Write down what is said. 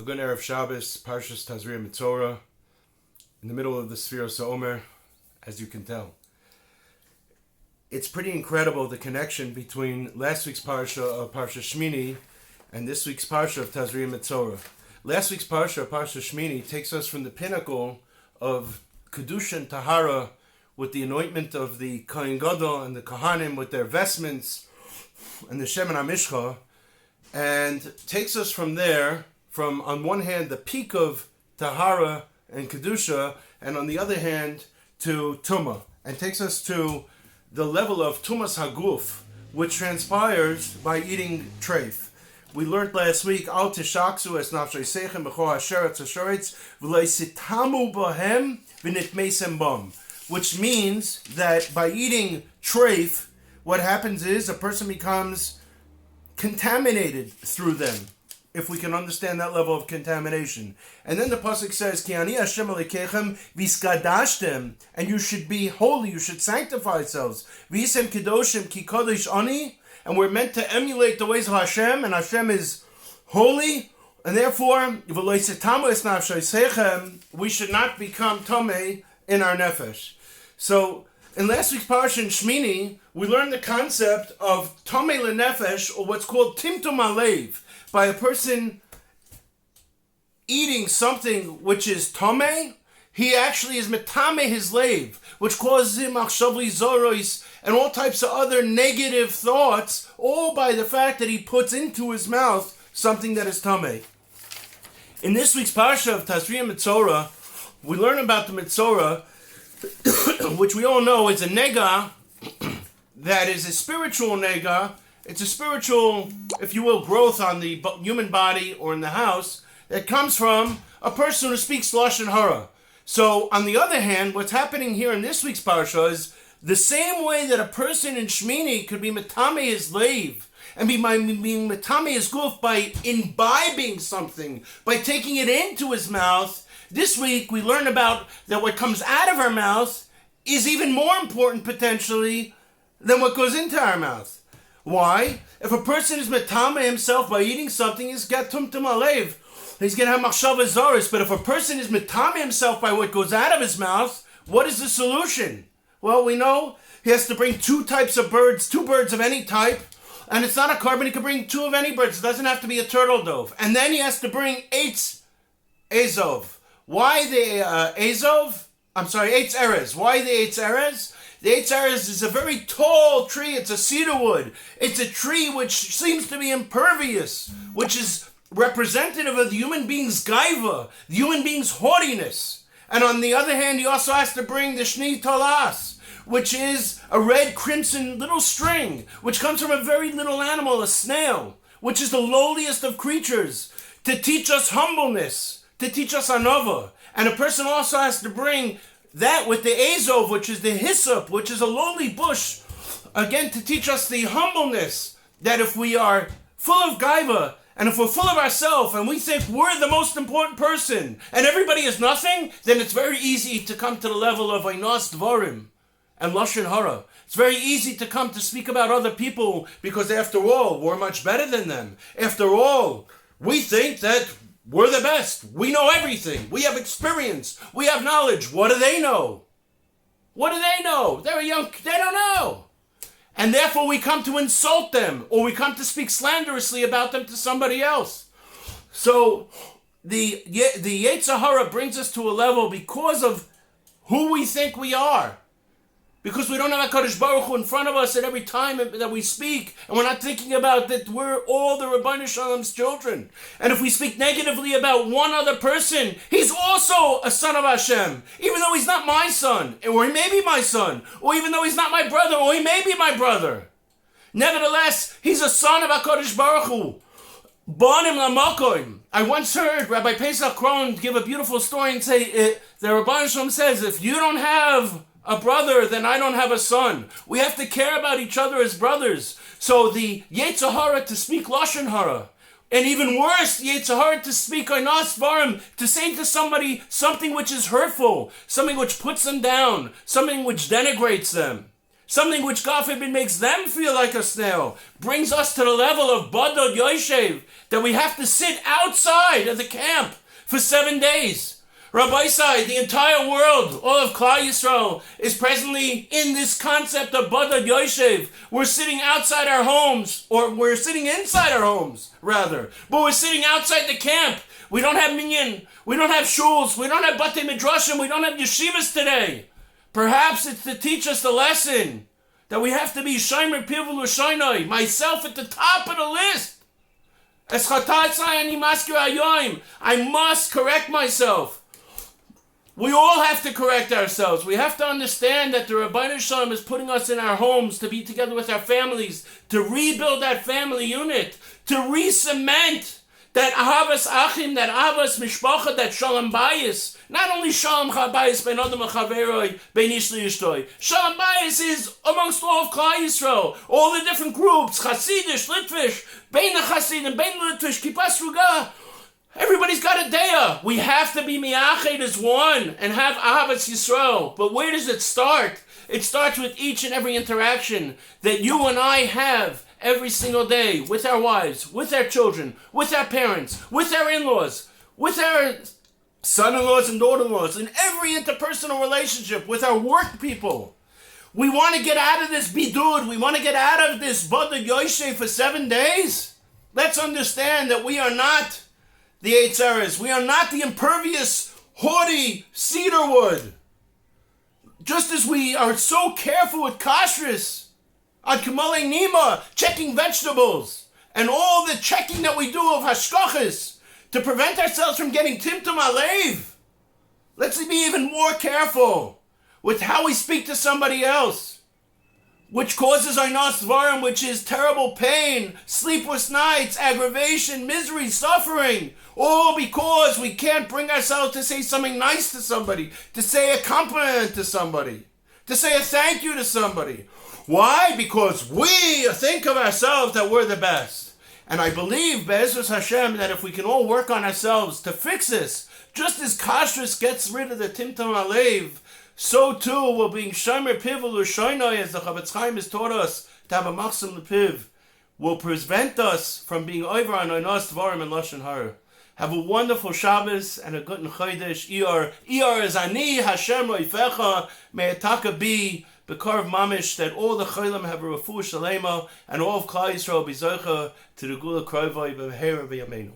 A good Erev Shabbos, Parshas Tazriya מצורע, in the middle of the Sfiros HaOmer, as you can tell. It's pretty incredible the connection between last week's Parsha of Parsha Shmini and this week's Parsha of Tazriya מצורע. Last week's Parsha of Parsha Shmini takes us from the pinnacle of Kedusha and Tahara with the anointment of the Kohen Gadol and the Kohanim with their vestments and the Shemen HaMishcha, and takes us from there, from on one hand the peak of Tahara and Kedusha, and on the other hand to Tumah, and takes us to the level of Tumas Haguf, which transpires by eating treif. We learned last week, Al Tishaksu es nafshay seichem b'chor hasheret hashoretz v'lo sitamu bohem v'nitmeisem bom, which means that by eating treif, what happens is a person becomes contaminated through them, if we can understand that level of contamination. And then the pasuk says, Ki ani Hashem Elikechem v'skadashtem, and you should be holy, you should sanctify yourselves. V'yisem kedoshim ki kodesh ani, and we're meant to emulate the ways of Hashem, and Hashem is holy, and therefore, we should not become tomei in our nefesh. So, in last week's Parsha in Shmini, we learned the concept of tomei lenefesh, or what's called timtum alev, by a person eating something which is tomei, he actually is metame his lave, which causes him achshavli zorois and all types of other negative thoughts, all by the fact that he puts into his mouth something that is tomei. In this week's Parsha of Tazriya מצורע, we learn about the Metzora, which we all know is a nega that is a spiritual nega. It's a spiritual, if you will, growth on the human body or in the house that comes from a person who speaks Lashon Hara. So, on the other hand, what's happening here in this week's Parsha is the same way that a person in Shmini could be metame his lave and being metame his guf by imbibing something, by taking it into his mouth. This week we learn about that what comes out of our mouth is even more important potentially than what goes into our mouth. Why? If a person is metame himself by eating something, he's got tumtum alev. He's going to have machshava zaris. But if a person is metame himself by what goes out of his mouth, what is the solution? Well, we know he has to bring two types of birds, two birds of any type. And it's not a carbon, he can bring two of any birds. It doesn't have to be a turtle dove. And then he has to bring eitz ezov. Why the ezov? Eitz erez. Why the eitz erez? The eitz erez is a very tall tree. It's a cedar wood. It's a tree which seems to be impervious, which is representative of the human being's gaiva, the human being's haughtiness. And on the other hand, he also has to bring the shni tolas, which is a red crimson little string, which comes from a very little animal, a snail, which is the lowliest of creatures, to teach us humbleness, to teach us anova. And a person also has to bring that with the azov, which is the hyssop, which is a lowly bush, again to teach us the humbleness, that if we are full of gaiva, and if we're full of ourselves, and we think we're the most important person, and everybody is nothing, then it's very easy to come to the level of einos dvarim and lashon hara. It's very easy to come to speak about other people, because after all, we're much better than them. After all, we think that we're the best. We know everything. We have experience. We have knowledge. What do they know? What do they know? They're young. They don't know. And therefore we come to insult them, or we come to speak slanderously about them to somebody else. So the Yetzer Hara brings us to a level because of who we think we are. Because we don't have HaKadosh Baruch Hu in front of us at every time that we speak, and we're not thinking about that we're all the Rabbeinu Shalom's children. And if we speak negatively about one other person, he's also a son of Hashem, even though he's not my son, or he may be my son, or even though he's not my brother, or he may be my brother. Nevertheless, he's a son of HaKadosh Baruch Hu. Bonim lamakoim. I once heard Rabbi Pesach Krohn give a beautiful story and say, the Rabbeinu Shalom says, if you don't have a brother, then I don't have a son. We have to care about each other as brothers. So the Yetzer Hara to speak Lashon Hara, and even worse, the Yetzer Hara to speak einos dvarim, to say to somebody something which is hurtful, something which puts them down, something which denigrates them. something which God forbid makes them feel like a snail, brings us to the level of Badod Yoshev, that we have to sit outside of the camp for 7 days. Rabbi Isai, the entire world, all of Klal Yisrael, is presently in this concept of Badod Yoshev. We're sitting outside our homes, or we're sitting inside our homes, rather, but we're sitting outside the camp. We don't have minyan, we don't have shuls, we don't have batei midrashim, we don't have yeshivas today. Perhaps it's to teach us the lesson that we have to be shomer pivu l'shoinoi, myself at the top of the list. I must correct myself. We all have to correct ourselves. We have to understand that the Rabbeinu Shalom is putting us in our homes to be together with our families, to rebuild that family unit, to re-cement that ahavas achim, that ahavas mishpacha, that shalom bayis. Not only shalom bayis ben adam chaveroi, ben ish li'ishtoi. Shalom bayis is amongst all of Klal Yisrael, all the different groups, Hasidish, Litvish, ben Hasidim, ben Litvish, Kippas Ruga. Everybody's got a daya. We have to be miyached as one and have ahavas Yisrael. But where does it start? It starts with each and every interaction that you and I have every single day with our wives, with our children, with our parents, with our in-laws, with our son-in-laws and daughter-in-laws, in every interpersonal relationship with our work people. We want to get out of this bidud. We want to get out of this Badod Yoshev for 7 days. Let's understand that we are not the efingerers. We are not the impervious, haughty cedar wood. Just as we are so careful with kashrus, ad kamalei nima, checking vegetables, and all the checking that we do of hashkachas to prevent ourselves from getting timtum alev. Let's be even more careful with how we speak to somebody else, which causes einos dvarim, which is terrible pain, sleepless nights, aggravation, misery, suffering, all because we can't bring ourselves to say something nice to somebody, to say a compliment to somebody, to say a thank you to somebody. Why? Because we think of ourselves that we're the best. And I believe, Be'ezus Hashem, that if we can all work on ourselves to fix this, just as kashrus gets rid of the timtum alev, so too will being shomer pivu l'shoinoi, as the Chavetz Chaim has taught us, to have a machzim l'piv, will prevent us from being over on einos dvarim and lashon hara. Have a wonderful Shabbos and a good chodesh. Iyar is ani Hashem roifecha. May it be Bekarv Mamish, that all the Cholim have a refuah shalema, and all of Klal Yisrael be zocha to the Gula Krovai b'Meher v'Yameinu.